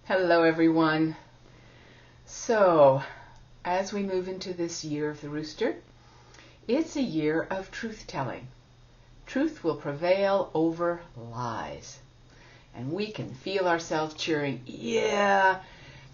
Hello everyone. So, as we move into this year of the rooster, it's a year of truth-telling. Truth will prevail over lies. And we can feel ourselves cheering, yeah,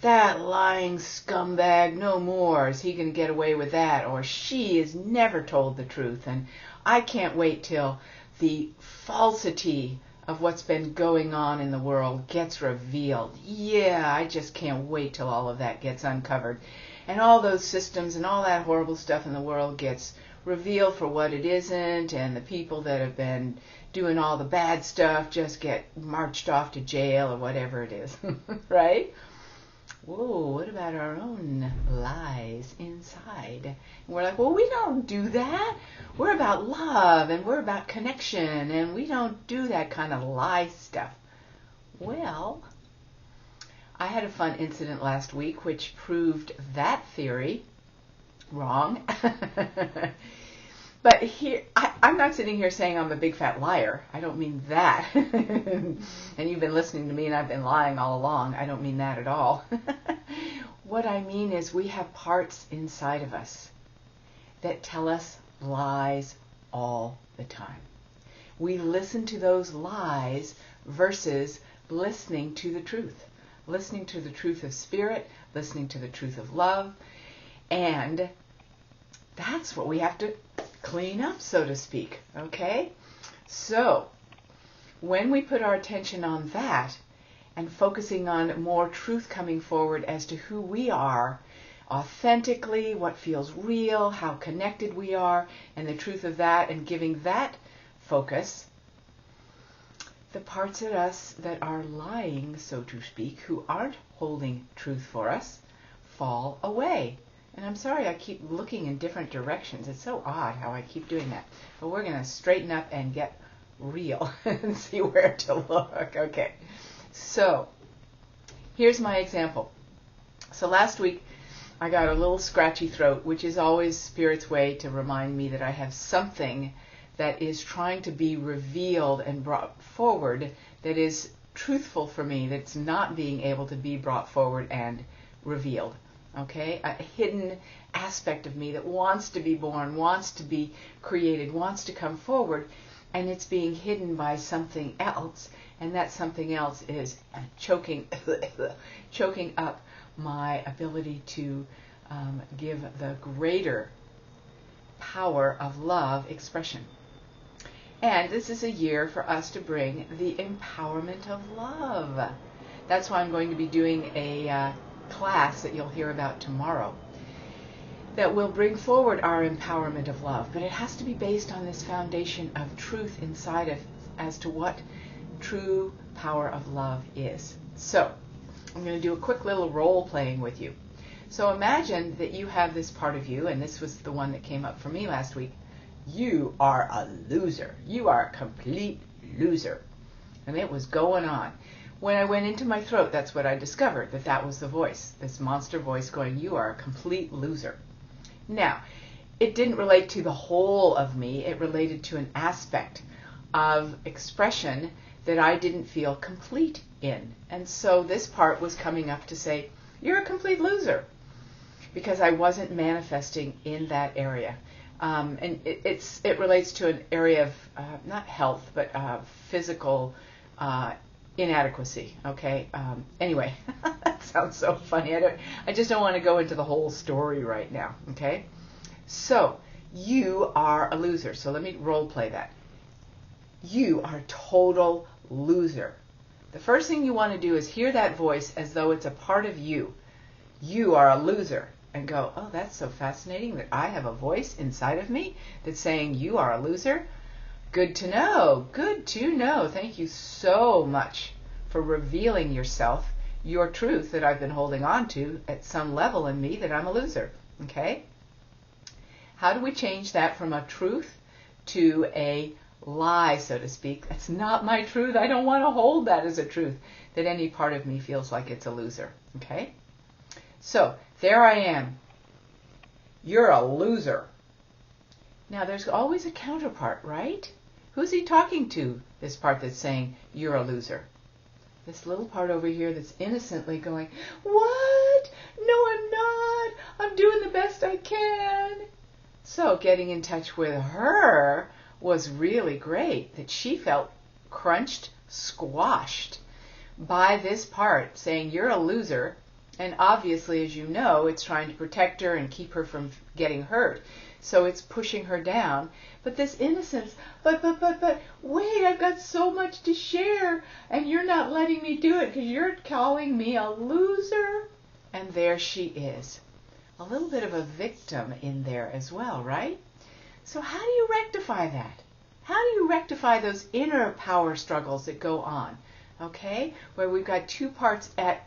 that lying scumbag, no more. Is he going to get away with that? Or she has never told the truth. And I can't wait till the falsity of what's been going on in the world gets revealed. Yeah, I just can't wait till all of that gets uncovered. And all those systems and all that horrible stuff in the world gets revealed for what it isn't, and the people that have been doing all the bad stuff just get marched off to jail or whatever it is, right? Whoa, what about our own lies inside? And we're like, well, we don't do that. We're about love and we're about connection and we don't do that kind of lie stuff. Well, I had a fun incident last week which proved that theory wrong. But here, I'm not sitting here saying I'm a big fat liar. I don't mean that. And you've been listening to me and I've been lying all along. I don't mean that at all. What I mean is we have parts inside of us that tell us lies all the time. We listen to those lies versus listening to the truth. Listening to the truth of spirit, listening to the truth of love. And that's what we have to clean up, so to speak, okay? So, when we put our attention on that and focusing on more truth coming forward as to who we are authentically, what feels real, how connected we are, and the truth of that, and giving that focus, the parts of us that are lying, so to speak, who aren't holding truth for us, fall away. And I'm sorry I keep looking in different directions. It's so odd how I keep doing that. But we're going to straighten up and get real and see where to look. Okay. So, here's my example. So last week I got a little scratchy throat, which is always Spirit's way to remind me that I have something that is trying to be revealed and brought forward that is truthful for me, that's not being able to be brought forward and revealed. Okay, a hidden aspect of me that wants to be born, wants to be created, wants to come forward, and it's being hidden by something else, and that something else is choking up my ability to give the greater power of love expression. And this is a year for us to bring the empowerment of love. That's why I'm going to be doing a class that you'll hear about tomorrow that will bring forward our empowerment of love, but it has to be based on this foundation of truth inside of as to what true power of love is. So I'm going to do a quick little role playing with you. So imagine that you have this part of you, and this was the one that came up for me last week. You are a loser. You are a complete loser. And it was going on. When I went into my throat, that's what I discovered, that was the voice, this monster voice going, you are a complete loser. Now, it didn't relate to the whole of me. It related to an aspect of expression that I didn't feel complete in. And so this part was coming up to say, you're a complete loser, because I wasn't manifesting in that area. And it relates to an area of, not health, but physical inadequacy. Okay. Anyway, that sounds so funny. I just don't want to go into the whole story right now. Okay. So you are a loser. So let me role play that. You are a total loser. The first thing you want to do is hear that voice as though it's a part of you. You are a loser. And go, oh, that's so fascinating that I have a voice inside of me that's saying you are a loser. Good to know. Good to know. Thank you so much for revealing yourself, your truth that I've been holding on to at some level in me that I'm a loser. Okay? How do we change that from a truth to a lie, so to speak? That's not my truth. I don't want to hold that as a truth, that any part of me feels like it's a loser. Okay? So, there I am. You're a loser. Now, there's always a counterpart, right? Who's he talking to, this part that's saying, you're a loser? This little part over here that's innocently going, what? No, I'm not. I'm doing the best I can. So getting in touch with her was really great, that she felt crunched, squashed by this part saying, you're a loser. And obviously, as you know, it's trying to protect her and keep her from getting hurt. So it's pushing her down. But this innocence, but, wait, I've got so much to share, and you're not letting me do it because you're calling me a loser. And there she is. A little bit of a victim in there as well, right? So how do you rectify that? How do you rectify those inner power struggles that go on? Okay? Where we've got two parts at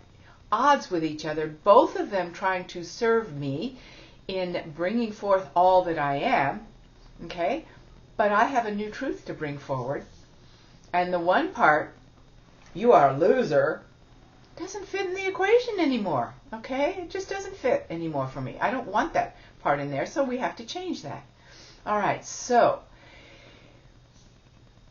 odds with each other, both of them trying to serve me in bringing forth all that I am, okay? But I have a new truth to bring forward. And the one part, you are a loser, doesn't fit in the equation anymore, okay? It just doesn't fit anymore for me. I don't want that part in there, so we have to change that. All right, so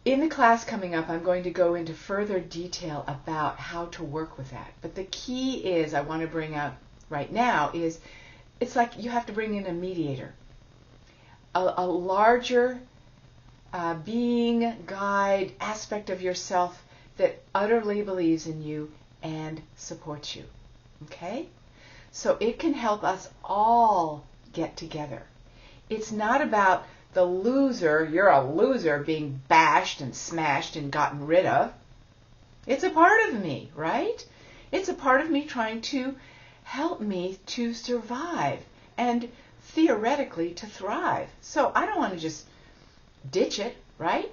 in the class coming up, I'm going to go into further detail about how to work with that. But the key is, I want to bring out right now, is it's like you have to bring in a mediator, a larger being, guide, aspect of yourself that utterly believes in you and supports you. Okay? So it can help us all get together. It's not about the loser, you're a loser, being bashed and smashed and gotten rid of. It's a part of me, right? It's a part of me trying to help me to survive and theoretically to thrive. So I don't want to just ditch it, right?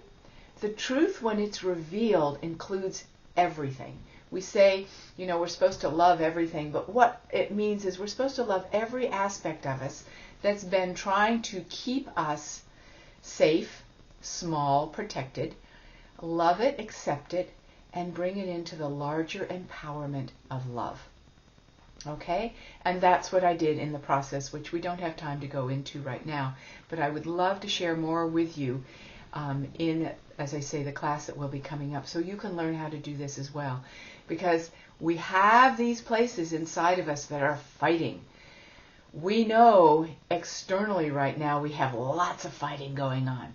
The truth, when it's revealed, includes everything. We say, you know, we're supposed to love everything, but what it means is we're supposed to love every aspect of us that's been trying to keep us safe, small, protected. Love it, accept it, and bring it into the larger empowerment of love. Okay? And that's what I did in the process, which we don't have time to go into right now, but I would love to share more with you in, as I say, the class that will be coming up, so you can learn how to do this as well. Because we have these places inside of us that are fighting. We know externally right now we have lots of fighting going on.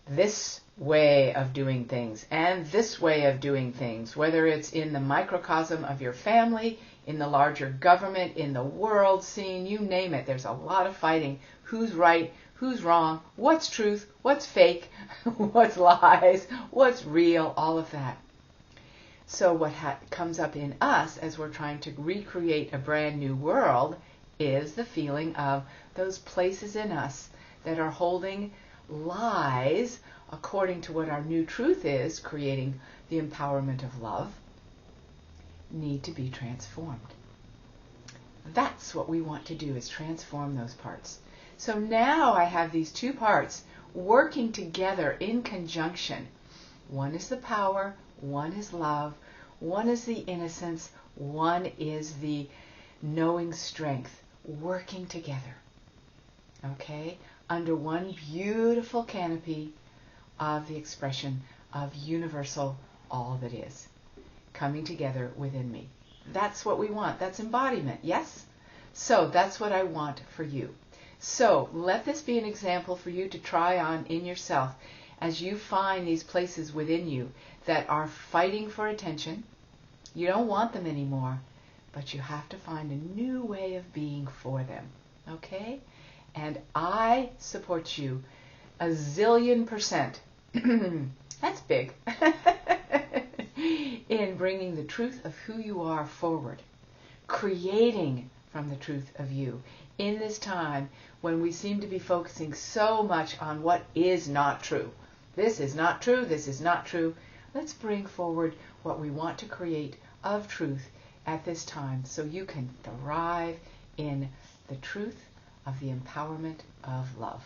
This way of doing things and this way of doing things, whether it's in the microcosm of your family, in the larger government, in the world scene, you name it, there's a lot of fighting. Who's right? Who's wrong? What's truth? What's fake? What's lies? What's real? All of that. So what comes up in us as we're trying to recreate a brand new world is the feeling of those places in us that are holding lies according to what our new truth is, creating the empowerment of love, need to be transformed. That's what we want to do, is transform those parts. So now I have these two parts working together in conjunction. One is the power, one is love, one is the innocence, one is the knowing strength, working together. Okay? Under one beautiful canopy of the expression of universal all that is, coming together within me. That's what we want. That's embodiment, yes? So that's what I want for you. So let this be an example for you to try on in yourself as you find these places within you that are fighting for attention. You don't want them anymore, but you have to find a new way of being for them. Okay? And I support you a zillion %. That's big. In bringing the truth of who you are forward, creating from the truth of you in this time when we seem to be focusing so much on what is not true. This is not true, this is not true. Let's bring forward what we want to create of truth at this time so you can thrive in the truth of the empowerment of love.